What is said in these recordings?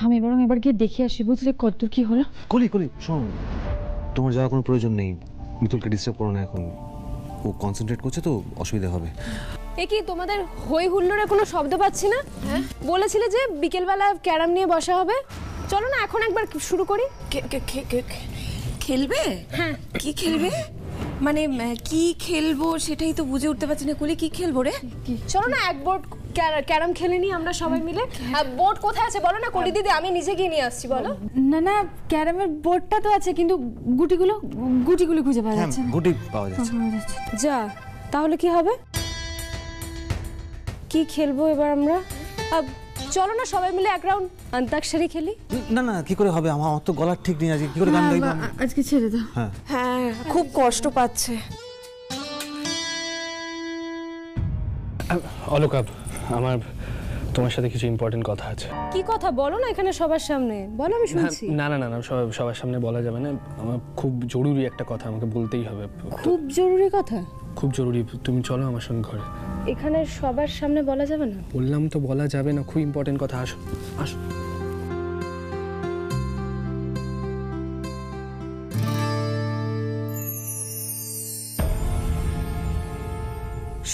আমি বরং এবার গিয়ে দেখে আসি, বুঝলে কতদূর কি হলো। কলি কলি শোন, তোমার যাওয়ার কোনো প্রয়োজন নেই। মিতুলকে ডিস্টার্ব করো না এখন, ও কনসেন্ট্রেট করছে তো অসুবিধা হবে। এ কি তোমাদের হই হুল্লোড়ের কোনো শব্দ পাচ্ছি না? বলেছিলে যে বিকেলবেলা ক্যারাম নিয়ে বসা হবে, চলো না এখন একবার শুরু করি। খেলবে? হ্যাঁ। কি খেলবে মানে কি খেলবো সেটাই তো বুঝে উঠতে পারছি না। কলি কি খেলবো রে? চলো না এক বোর্ড ক্যারাম খেলে নি আমরা সবাই মিলে। বোর্ড কোথায় আছে বলো না কলি দিদি, আমি নিজে গিয়ে নিয়ে আসছি। বলো না না, ক্যারামের বোর্ডটা তো আছে, কিন্তু গুটিগুলো খুঁজে পাওয়া যাচ্ছে না। গুটি পাওয়া যাচ্ছে। যা, তাহলে কি হবে? কি খেলবো এবার আমরা? চলো না সবাই মিলে এক রাউন্ড অন্তাক্ষরী খেলি। না না, কি করে হবে? আমার তো গলার ঠিক নেই, আজকে কি করে গান গাইবো? আজকে ছেড়ে দাও। হ্যাঁ, খুব কষ্ট পাচ্ছে। অলকা, আমার তোমার সাথে কিছু ইম্পর্টেন্ট কথা আছে। কি কথা বলো না এখানে সবার সামনে, বলো আমি শুনছি। না না না না, সবার সামনে বলা যাবে না, আমার খুব জরুরি একটা কথা আমাকে বলতেই হবে। খুব জরুরি কথা? খুব জরুরি, তুমি চলো আমার সঙ্গে ঘরে। এখানে সবার সামনে বলা যাবে না? বললাম তো বলা যাবে না, খুব ইম্পর্টেন্ট কথা। আসো আসো।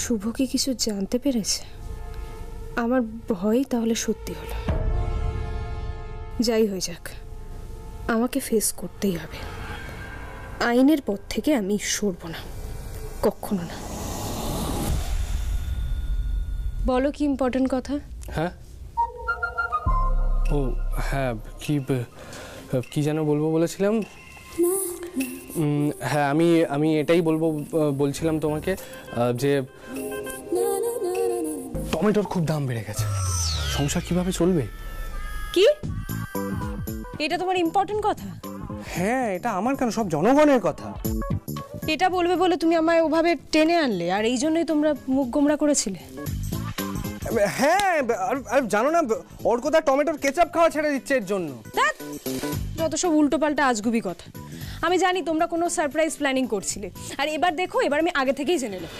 শুভ কি কিছু জানতে পেরেছে? আমার ভয় তাহলে সত্যি হলো। যাই হয়ে যাক, আমাকে ফেস করতেই হবে। আইনের পথ থেকে আমি সরব না, কখনো না। বলো কি ইম্পর্টেন্ট কথা? হ্যাঁ, ও হ্যাঁ, কি যেন বলবো বলেছিলাম। হ্যাঁ, আমি এটাই বলছিলাম তোমাকে যে টমেটোর খুব দাম বেড়ে গেছে, সংসার কিভাবে চলবে? কি এটা তোমার ইম্পর্টেন্ট কথা? হ্যাঁ, এটা আমার কেন, সব জনগণের কথা। এটা বলবে বলে তুমি আমায় ওভাবে টেনে আনলে, আর এই জন্যই তোমরা মুখ গোমরা করেছিলে। হ্যাঁ, আর জানো না, অর্কদা টমেটোর কেচাপ খাওয়া ছেড়ে দিচ্ছে এর জন্য। যত সব উল্টো পাল্টা আজগুবি কথা। আমি জানি তোমরা কোনো সারপ্রাইজ প্ল্যানিং করছিলে, আর এবার দেখো, এবার আমি আগে থেকেই জেনে নেব।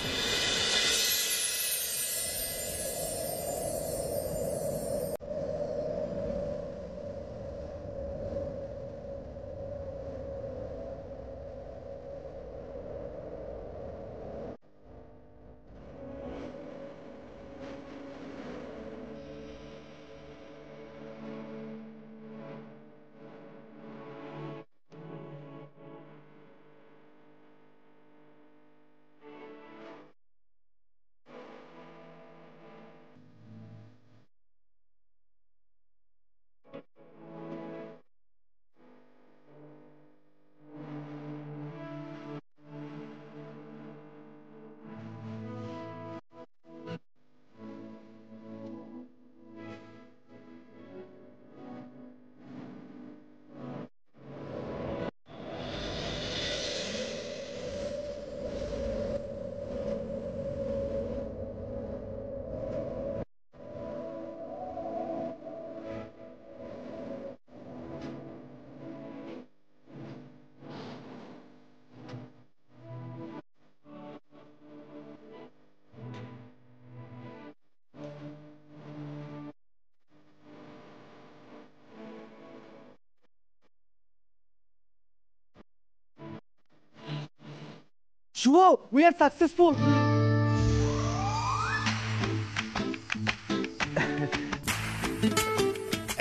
Shubho, we are successful.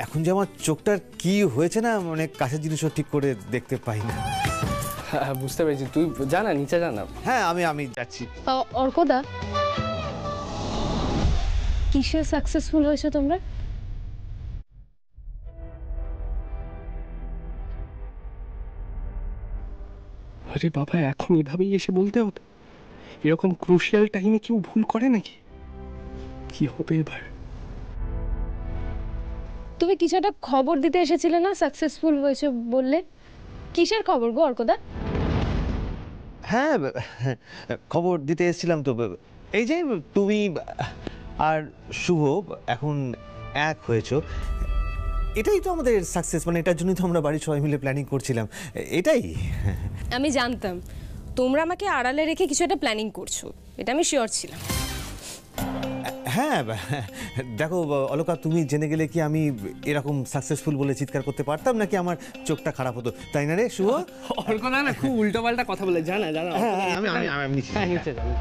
এখন যে আমার চোখটার কি হয়েছে না, মানে কাছের জিনিসও ঠিক করে দেখতে পাই না। হ্যাঁ, বুঝতে পেরেছি, তুই জানা নিচে জানা। হ্যাঁ, আমি যাচ্ছি। অর্কদা, কিসে সাকসেসফুল হয়েছে তোমরা? আরে বাবা, এখন এভাবেই এসে বলতে হতো? এরকম ক্রুশিয়াল টাইমে কেউ ভুল করে নাকি? কি হবে এবার? তুমি কিছু একটা খবর দিতে এসেছিলে না, সাকসেসফুল হয়েছে বললে। কিসের খবর গো অর্কদা? হ্যাঁ, খবর দিতে এসেছিলাম তো। এই যে তুমি আর শুভ এখন এক হয়েছো, এটাই তো আমাদের সাকসেস। মানে এটার জন্যই তো আমরা বাড়ির সবাই মিলে প্ল্যানিং করছিলাম, এটাই। আমি জানতাম তোমরা আমাকে আড়ালে রেখে কিছু একটা প্ল্যানিং করছো, এটা আমি শিওর ছিলাম। হ্যাঁ দেখো অলকা, তুমি জেনে গেলে কি আমি এরকম সাকসেসফুল বলে চিৎকার করতে পারতাম, নাকি আমার চোখটা খারাপ হতো, তাই না রে শুভ? অর্কদা না খুব উল্টো পাল্টা কথা বলে, জানা জানা। আমি নিচে হ্যাঁ নিচে যাবো।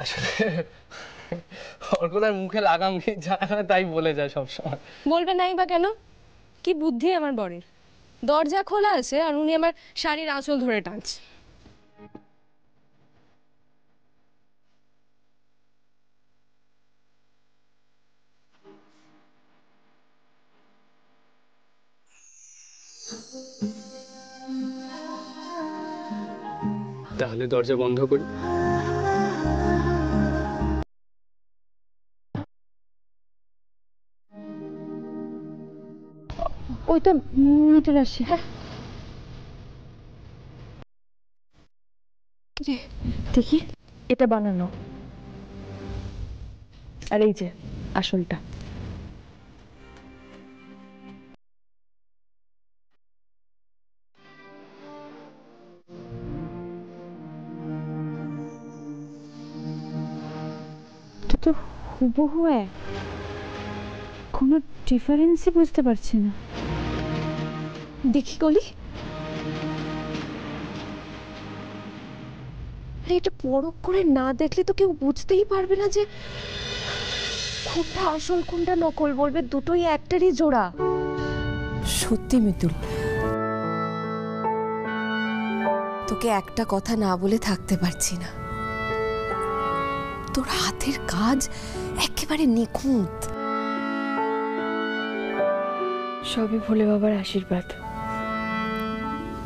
আসলে অর্কদার মুখে লাগাম কি জানা, তাই বলে যায় সবসময়। বলবে নাই বা কেন? কি বুদ্ধি আমার বরের! দরজা খোলা আছে আর উনি আমার শাড়ির আঁচল ধরে টানছে। তাহলে দরজা বন্ধ করি। ওইটা মিটার আসছে। হ্যাঁ দেখি, এটা বানানো, আর এই যে আসলটা। এটা তো হুবহু এক, কোনো ডিফারেন্সই বুঝতে পারছি না। দেখি কলি, এটা পরখ করে না দেখলে তো কেউ বুঝতেই পারবে না যে কোনটা আসল কোনটা নকল। বলবে দুটোই একটারই জোড়া। সত্যি মিতুল, তোকে একটা কথা না বলে থাকতে পারছি না। তোর হাতের কাজ একেবারে নিখুঁত। সবই ভোলে বাবার আশীর্বাদ,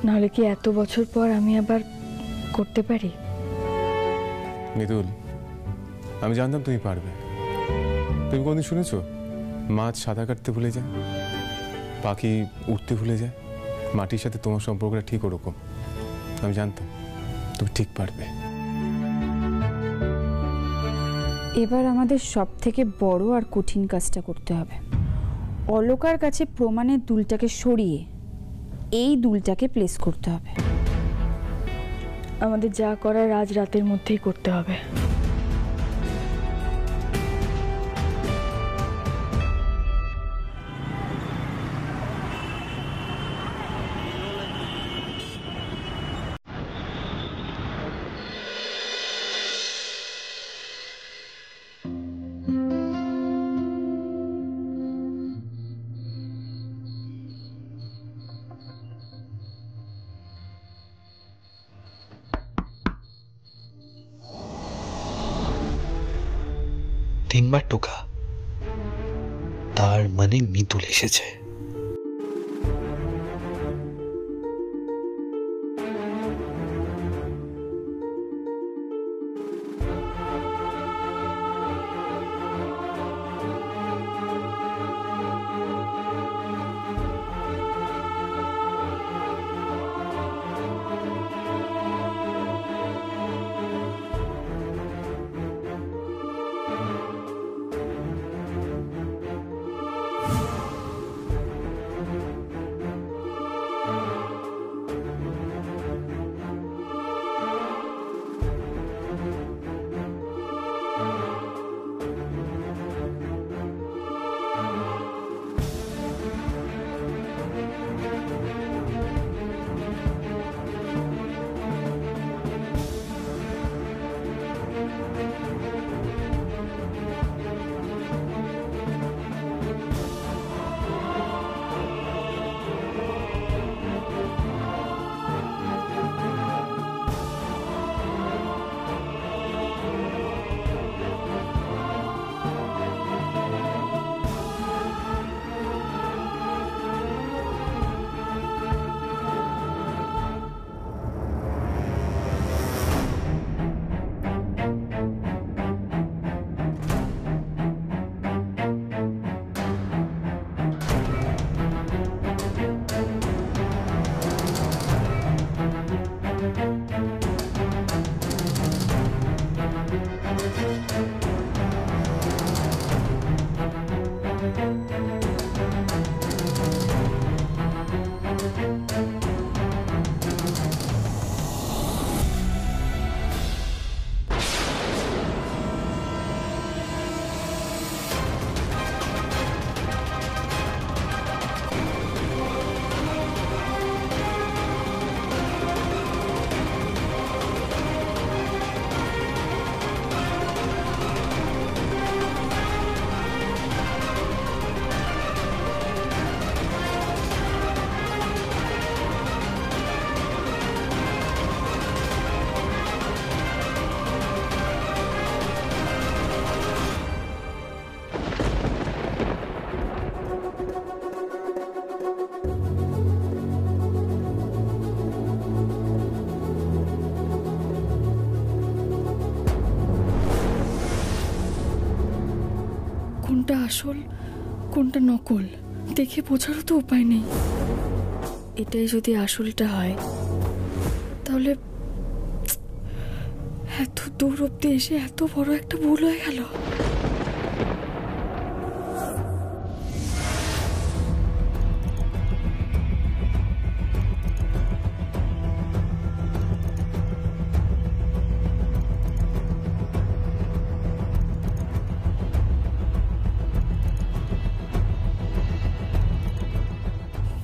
নাহলে কি এত বছর পর আমি আবার করতে পারি? মিতুল, আমি জানতাম তুমি পারবে। তুমি কোনদিন শুনেছো মাছ সাঁতার কাটতে ভুলে যায়, পাখি উঠতে ভুলে যায়? মাটির সাথে তোমার সম্পর্কটা ঠিক ওরকম। আমি জানতাম তুমি ঠিক পারবে। এবার আমাদের সব থেকে বড় আর কঠিন কাজটা করতে হবে। অলকার কাছে প্রমাণের দুলটাকে সরিয়ে এই দুলটাকে প্লেস করতে হবে। আমাদের যা করার আজ রাতের মধ্যেই করতে হবে। তিনবার টোকা, তার মানে মিতুল এসেছে। আসল কোনটা নকল দেখে বোঝারও তো উপায় নেই। এটাই যদি আসলটা হয় তাহলে এত দূর অব্দি এসে এত বড় একটা ভুল হয়ে গেল।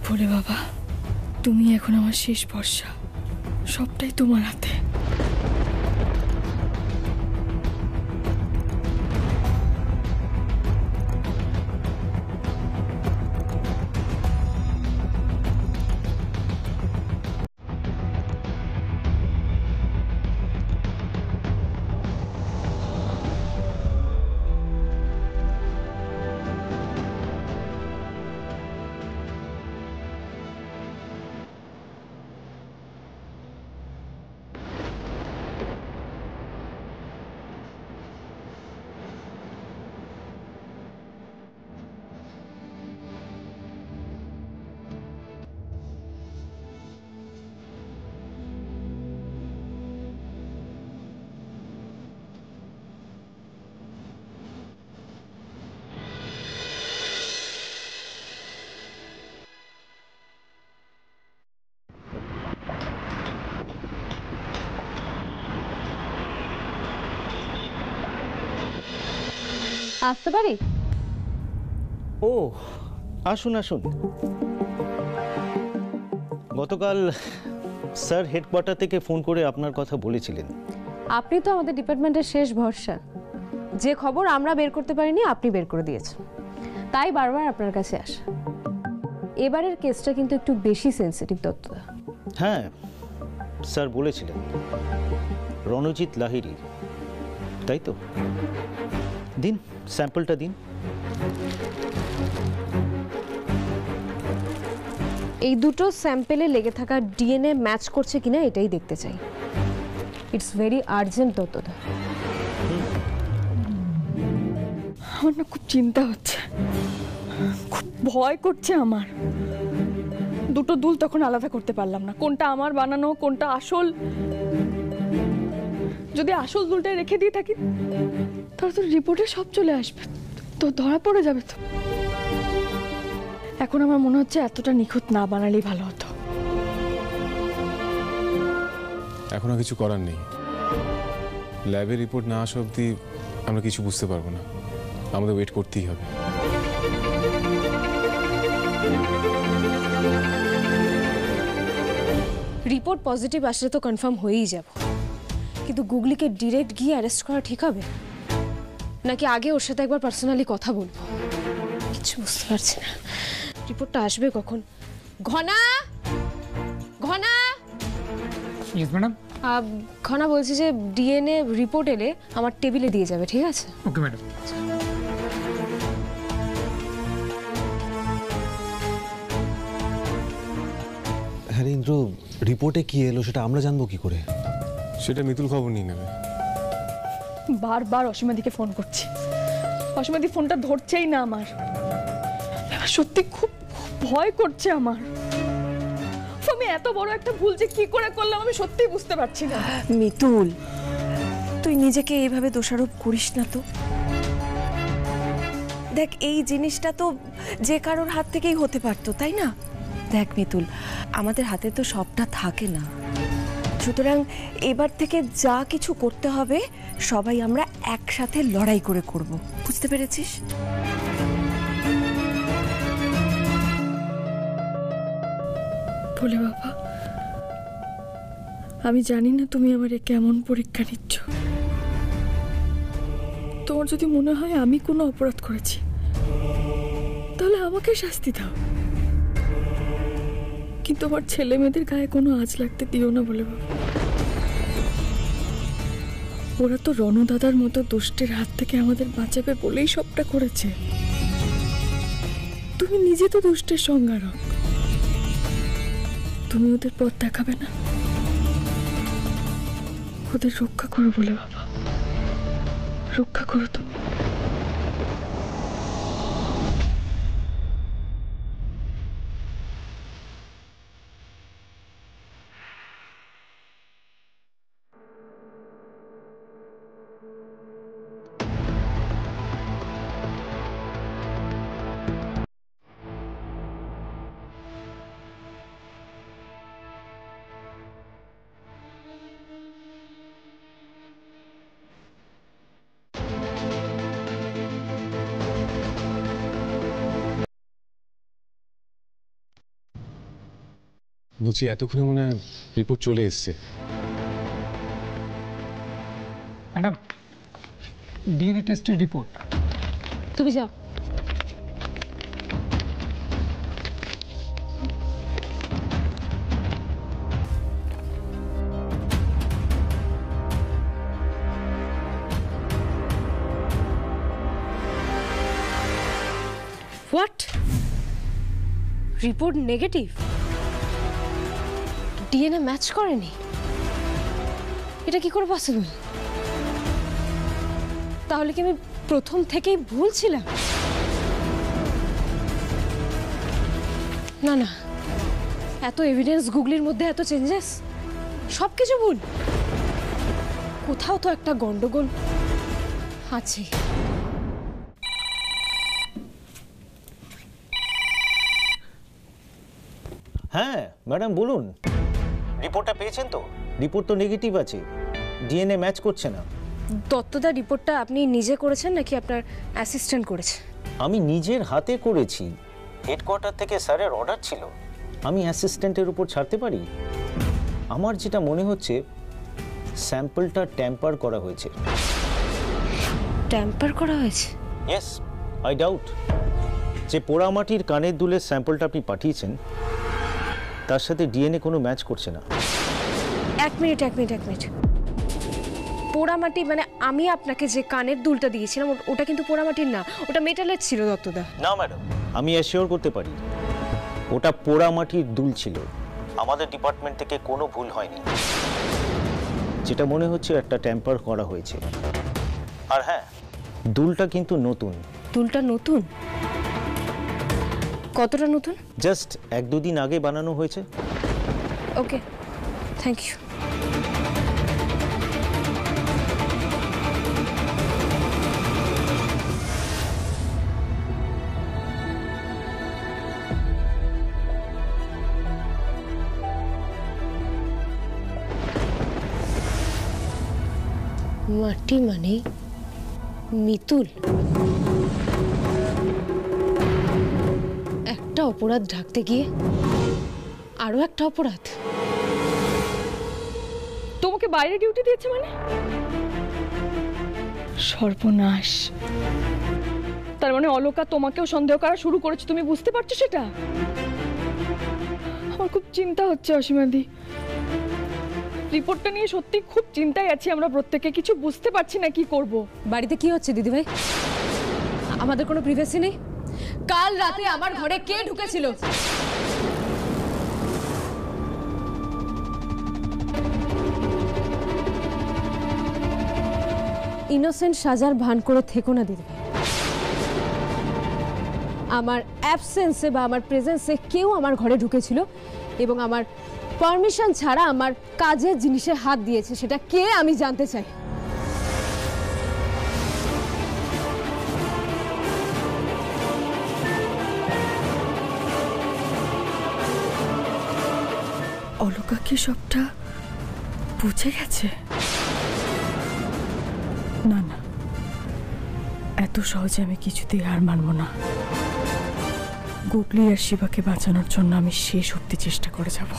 ভোলে বাবা, তুমি এখন আমার শেষ ভরসা, সবটাই তোমার হাতে। আসতে পারি? ও আসুন আসুন। গতকাল স্যার হেডকোয়ার্টার থেকে ফোন করে আপনার কথা বলেছিলেন। আপনি তো আমাদের ডিপার্টমেন্টের শেষ ভরসা। যে খবর আমরা বের করতে পারিনি আপনি বের করে দিয়েছেন, তাই বারবার আপনার কাছে আসা। এবারের কেসটা কিন্তু একটু বেশি সেন্সিটিভ দত্তদা। হ্যাঁ স্যার বলেছিলেন, রণজিৎ লাহিড়ী, তাই তো? দিন স্যাম্পলটা দিন। এই দুটো স্যাম্পেলে লেগে থাকা ডিএনএ ম্যাচ করছে কিনা এটাই দেখতে চাই। ইটস ভেরি আর্জেন্ট দত্তদা। আমার না খুব চিন্তা হচ্ছে, খুব ভয় করছে আমার। দুটো দুল তখন আলাদা করতে পারলাম না, কোনটা আমার বানানো কোনটা আসল। যদি আসল দুলটা রেখে দিয়ে থাকি তাহলে তো রিপোর্টে সব চলে আসবে, তো ধরা পড়ে যাবে। তো এখন আমার মনে হচ্ছে এতটা নিখুঁত না বানালেই ভালো হতো। এখন আর কিছু করার নেই। ল্যাবের রিপোর্ট না আসা অবধি আমরা কিছু বুঝতে পারবো না, আমাদের ওয়েট করতেই হবে। রিপোর্ট পজিটিভ আসলে তো কনফার্ম হয়েই যাব, কিন্তু গুগলিকে ডিরেক্ট গিয়ে অ্যারেস্ট করা ঠিক হবে নাকি আগে ওর সাথে একবার পার্সোনালি কথা বলবো? কিছু বুঝতে পারছি না। রিপোর্টটা আসবে কখন? ঘনা, ঘনা। Yes madam. ঘনা বলছি যে ডিএনএ রিপোর্ট এলে আমার টেবিলে দিয়ে যাবে, ঠিক আছে? Okay madam. হ্যাঁ ইন্দ্র, রিপোর্টে কি এলো সেটা আমরা জানবো কি করে? সেটা মিতুল খবর নিয়ে নেবে। বারবার অসীমাদিকে ফোন করছি, অসীমাদি ফোনটা ধরছেই না আমার। সত্যি খুব ভয় করছে আমার। আমি এত বড় একটা ভুল যে কি করে করলাম আমি সত্যি বুঝতে পারছি না। মিতুল, তুই নিজেকে এইভাবে দোষারোপ করিস না তো। দেখ, এই জিনিসটা তো যে কারোর হাত থেকেই হতে পারতো, তাই না? দেখ মিতুল, আমাদের হাতে তো সবটা থাকে না, সুতরাং এবার থেকে যা কিছু করতে হবে সবাই আমরা একসাথে লড়াই করে করব, বুঝতে পেরেছিস? ভোলে বাবা, আমি জানি না তুমি আমারে কেমন পরীক্ষা নিচ্ছ। তোমার যদি মনে হয় আমি কোনো অপরাধ করেছি তাহলে আমাকে শাস্তি দাও, কিন্তু আমার ছেলে মেয়েদের গায়ে কোনো আঁচ লাগতে দিও না ভোলে বাবা। ওরা তো রণু দাদার মতো দুষ্টের হাত থেকে আমাদের বাঁচাবে বলেই সবটা করেছে। তুমি নিজে তো দুষ্টের সংজ্ঞারক, তুমি ওদের পথ দেখাবে না? ওদের রক্ষা করো বলে বাবা, রক্ষা করো তুমি। বলছি এতক্ষণে মনে হয় রিপোর্ট চলে এসছে। ম্যাডাম, ডিএনএ টেস্টের রিপোর্ট। তুমি যাও। What? Report negative? DNA match করেনি? এটা কি করে পসিবল? তাহলে কি আমি প্রথম থেকেই ভুল ছিলাম? না না, এত এভিডেন্স, গুগলির মধ্যে এত চেঞ্জেস, সব কিছু ভুল। কোথাও তো একটা গন্ডগোল আছে। হ্যাঁ ম্যাডাম বলুন, রিপোর্টটা পেয়েছেন তো? রিপোর্ট তো নেগেটিভ আছে, ডিএনএ ম্যাচ করছে না। দত্তদা, রিপোর্টটা আপনি নিজে করেছেন নাকি আপনার অ্যাসিস্ট্যান্ট করেছে? আমি নিজের হাতে করেছি, হেডকোয়ার্টার থেকে স্যারের অর্ডার ছিল। আমি অ্যাসিস্ট্যান্টের উপর ছাড়তে পারি? আমার যেটা মনে হচ্ছে স্যাম্পলটা ট্যাম্পার করা হয়েছে। ট্যাম্পার করা হয়েছে? Yes, I doubt. যে পোড়ামাটির কানের দুলের স্যাম্পলটা আপনি পাঠিয়েছেন তার সাথে ডিএনএ কোনো ম্যাচ করছে না। এক মিনিট। পোড়ামাটি মানে আমি আপনাকে যে কানের দুলটা দিয়েছিলাম ওটা কিন্তু পোড়ামাটির না, ওটা মেটালের ছিল দত্তদা। না ম্যাডাম, আমি অ্যাসিওর করতে পারি ওটা পোড়ামাটির দুল ছিল। আমাদের ডিপার্টমেন্ট থেকে কোনো ভুল হয়নি। যেটা মনে হচ্ছে একটা ট্যাম্পার করা হয়েছে। আর হ্যাঁ, দুলটা কিন্তু নতুন। দুলটা নতুন? কতটা নতুন? জাস্ট 1-2 দিন আগে বানানো হয়েছে। ওকে, থ্যাংক ইউ। মাটি মানে মিতুল। একটা অপরাধ ঢাকতে গিয়ে আরো একটা অপরাধ। তোমাকে বাইরে ডিউটি দিয়েছে মানে? সর্বনাশ! তার মানে অলকা তোমাকেও সন্দেহ করা শুরু করেছে, তুমি বুঝতে পারছো সেটা? আমার খুব চিন্তা হচ্ছে অসীমাদি। রিপোর্টটা নিয়ে সত্যি খুব চিন্তায় আছি আমরা প্রত্যেকে, কিছু বুঝতে পারছি না কি করব। বাড়িতে কি হচ্ছে দিদিভাই? আমাদের কোনো প্রিভেসি নেই? কাল রাতে আমার ঘরে কে ঢুকেছিল? ইনোসেন্ট সাজার ভান করে থেকো না দিদিভাই। আমার অ্যাবসেন্সে বা আমার প্রেজেন্সে কেউ আমার ঘরে ঢুকেছিল এবং আমার পারমিশন ছাড়া আমার কাজের জিনিসে হাত দিয়েছে, সেটা কে আমি জানতে চাই। অলকা কি সবটা বুঝে গেছে? না না, এত সহজে আমি কিছুতেই হার মানব না। গুগলি আর শিবাকে বাঁচানোর জন্য আমি শেষ অবধি চেষ্টা করে যাব।